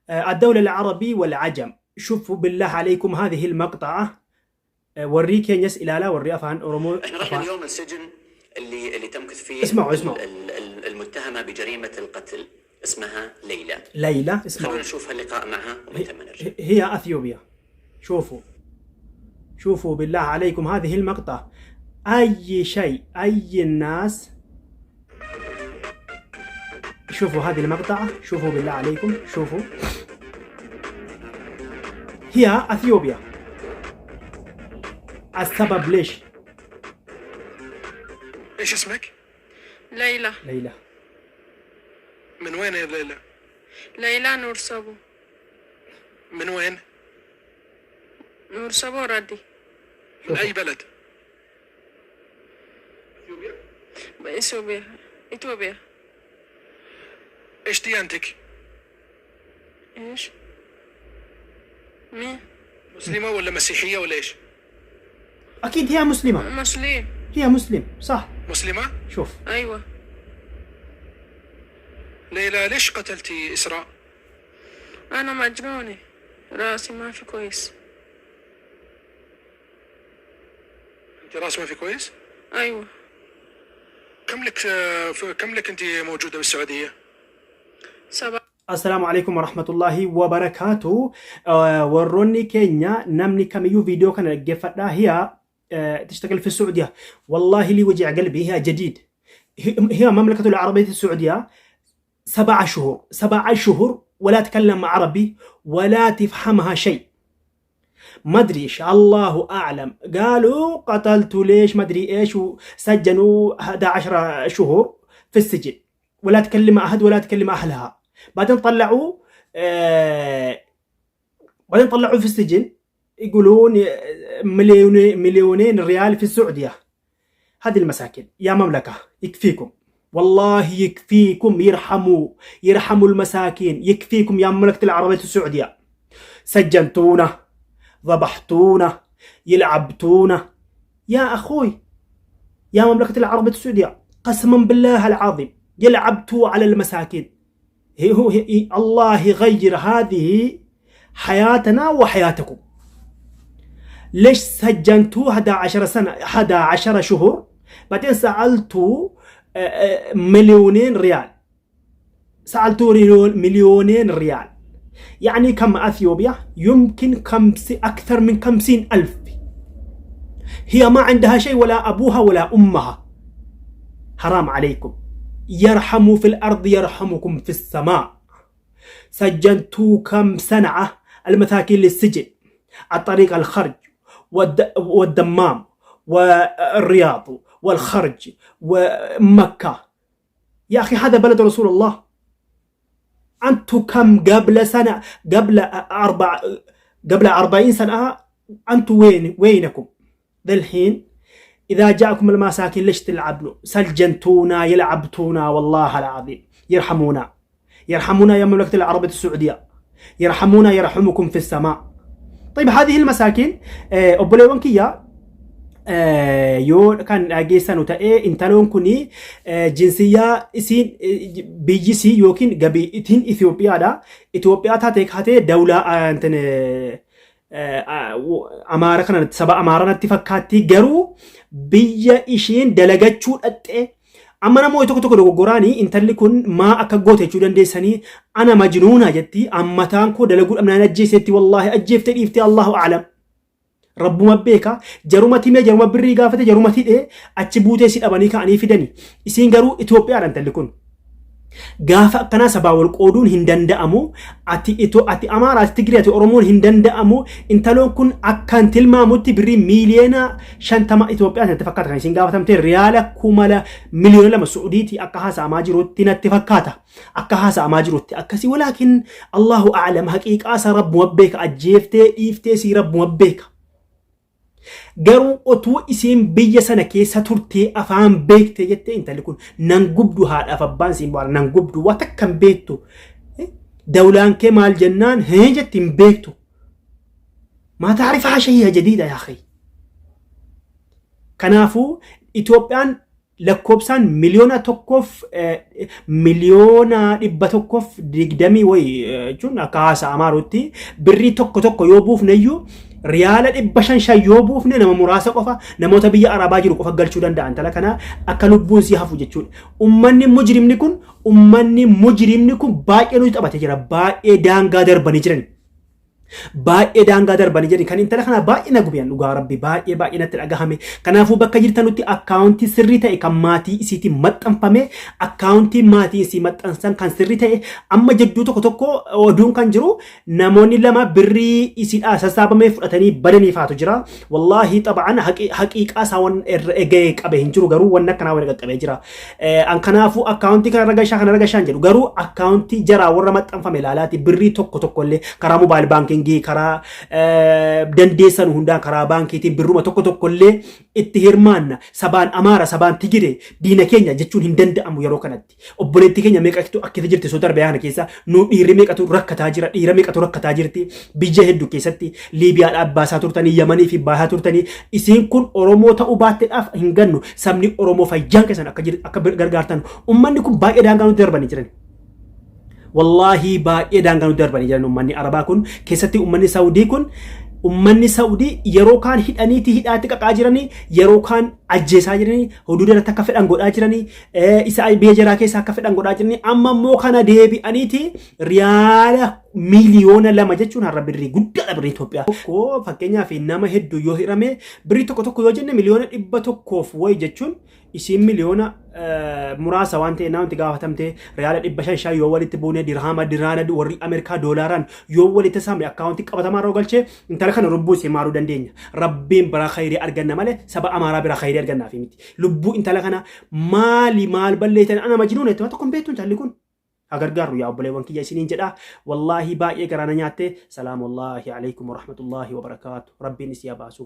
الدولة العربي والعجم. شوفوا بالله عليكم هذه المقطعة، وريك ينس إلى لا وري أفان أورمو. احنا رحنا اليوم السجن اللي تمكث فيه اسمعوا المتهمة بجريمة القتل، اسمها ليلى. اسمعوا، خلونا نشوف هاللقاء معها ومن ثم نرجع. هي أثيوبيا. شوفوا بالله عليكم هذه المقطع. أي شيء، أي الناس، شوفوا هذه المقطعة، شوفوا بالله عليكم، شوفوا. هي أثيوبيا. السبب ليش؟ ايش اسمك؟ ليلى. من وين يا ليلى؟ ليلى نور صبو. من وين؟ نور صبو ردي. من اي بلد؟ اثيوبيا. ايش ديانتك؟ ايش؟ مين؟ مسلمة ولا مسيحية ولا ايش؟ أكيد هي مسلمة. مسلم. هي مسلم صح. مسلمة؟ شوف. ايوه. ليلى ليش قتلتي إسراء؟ انا مجنونة، راسي ما في كويس. انت راس ما في كويس؟ ايوه. كم لك انت موجودة بالسعودية؟ 7. السلام عليكم ورحمة الله وبركاته. وروني كينيا نمني كميو فيديو كان الجفتة. هي تشتغل في السعودية. والله لي وجع قلبي. هي جديد. هي مملكة العربية السعودية 7 شهور ولا تكلم عربي ولا تفهمها شيء. ما ادري ايش، الله اعلم. قالوا قتلتوا ليش ما ادري ايش، وسجنوا 11 شهور في السجن، ولا تكلم احد ولا تكلم اهلها. بعدين طلعوا في السجن يقولون مليونين ريال في السعودية. هذه المساكين يا مملكة يكفيكم، والله يكفيكم. يرحموا المساكين. يكفيكم يا مملكة العربية السعودية. سجنتونا، ضبحتونا، يلعبتونا. يا أخوي يا مملكة العربية السعودية، قسما بالله العظيم يلعبتوا على المساكين. الله يغير هذه حياتنا وحياتكم. ليش سجنتوا 11 شهور؟ بعدين سألتوا مليونين ريال. يعني كم أثيوبيا؟ يمكن أكثر من 50,000. هي ما عندها شيء، ولا أبوها ولا أمها. حرام عليكم. يرحموا في الأرض يرحمكم في السماء. سجنتوا كم سنة المساكين للسجن عن طريق الخرج والدمام والرياض والخرج ومكة. يا أخي هذا بلد رسول الله. أنتوا كم قبل 40 سنة أنتوا وينكم؟ ذا الحين إذا جاءكم المساكين ليش تلعبوا؟ سجنتونا، يلعبتونا. والله العظيم يرحمونا يا مملكة العربية السعودية. يرحمونا يرحمكم في السماء. طيب هذه المساكين أبوليوانكية يو كان أجيسان وتأي إنتلون كوني جنسية إسين بيجيسي يوكين قبي إتين إثيوبيا تاتيك هاتي دولة أنتن أمارة كانت 7 أمارة نتفكاتي جرو بيجا إشين دلقاتشو أتأي. أما أنا مو يتوقع دغوراني إنتلي كون ما أكجوته جودن ديساني أنا مجنونة جتي. أما تانكو دلقول أمنا نجيستي والله أجيفتي إفتي الله أعلم. ربما بيكا جرومتي ما جروما بري قافته جرومتي إيه أتشبوتي سيد أباني كأني فيدني إسين جرو إثيوبيا أنتلي كون قافة كنا سباول قودون هندن دأمو أتي أمارة تجري أتي أورمون هندن دأمو إنتلون كون أكان تلما موتي بري مليونا شنتما إثيوبيا نتفكرت كان إسين قافة تمتي ريالة كومالا مليون لما سعوديتي أكهاسا أماجروتي نتفكاتا أكهاسا أماجروتي أكسي. ولكن الله أعلم حقيقة آسا رب مبيك أجيفتي إفتي سي رب مبيك. garuu otuu isiin biyya sana keessa turtee afaan beekte jettee intalli kun nan gubdu haadhaaf abbaan siin bohaara nan gubdu waan takka hin beektu. dawlaan kee maal jennaan hee jetti hin beektu. ما تعرفها شيء جديدة يا أخي. كنافو إثيوبيان lakkoobsaan miliyoona tokkoof miliyoona 120 wayi jechuun akka haasa'amaa jirutti birrii tokko yoo buufneyyuu riyaala 500 yoo buufne nama muraasa qofa namoota biyya arabaa jiru qofa galchuu danda'an tala kana akka lubbuun si hafu jechuudha. Ummanni mujrimni kun baay'ee nuti taphatee jira, baay'ee daangaa darbanii jiran. Baay'ee daangaa darbanii jiran kan intala kana baay'ee na gubiyan dhugaa rabbi baay'ee natti dhagahame. Kanaafuu bakka jirtanutti akkaawuntii sirrii ta'e kan maatii isiitiin maxxanfame akkaawuntii maatii isii maxxansan kan sirrii ta'e amma jidduu tokko oduun kan jiru namoonni lama birrii isiidhaa sassaabamee fudhatanii badanii faatu jira. Wallaahi xaba'an haqiiqaa isaa waan eegee qabe hin jiru garuu waan akkanaa waan qaqqabee jira. Kanaafuu akkaawuntii kana ragashaan jedhu garuu akkaawuntii jaraa warra maxxanfame ilaalaati birrii tokkollee karaa moobaayil baankii karaa dandeessan hundaan karaa baankiitiin birruma tokkollee itti hirmaanna sabaan Amaara sabaan Tigire diina keenya jechuun hin danda'amu yeroo kanatti. Obboleetti keenya meeqatu akkita jirti soo darbe yana keessa nu dhiirri meeqatu rakkataa jira dhiira meeqatu rakkataa jirti biyya hedduu keessatti Liibiyaadhaa baasaa turtanii Yamanii fi baasaa turtanii isiin kun Oromoo ta'uu baatteedhaaf hin gannu sabni Oromoo fayyaan keessan akka gargaartan ummanni kun baay'ee daangaa nuti darbanii jiran. Wallahi baay'ee daangaa nuti darbanii jiran ummanni Arabaa kun keessatti ummanni Saawudii kun ummanni Saawudii yeroo kaan hidhaatti qaqaa jiranii yeroo kaan ajjeesaa jiranii huduuda irratti akka fedhan godhaa jiranii isa biyya jaraa keessa akka fedhan godhaa jiranii amma immoo kana deebi'aniiti riyaala miliyoona 2 jechuun har'a birrii guddaadha birrii Itoophiyaa. Tokko fakkeenyaaf nama hedduu yoo hirame birrii tokko yoo jenne miliyoona 100 wayi jechuun isiin miliyoona muraasa waan ta'e naamti gaafatamte riyaala 500 yoo walitti buune dirhama warri Ameerikaa doolaaraan yoo walitti saamne akkaawuntii qabatamaa irra galchee intala kana lubbuu isii maaruu dandeenya. Rabbiin biraa khayrii arganna malee saba Amaaraa biraa khayrii argannaafi miti. Lubbuu intala kana maal balleessan ana majnuun itti tokko beektuun jalli kun. Agargaaru yaa obboleewwan kiyya isiniin jedha. Wallaahi baay'ee garaana nyaatte. Salaamullaahi alaikum warahmatullaahi wabarakaatu. Rabbiin isii haa baasu.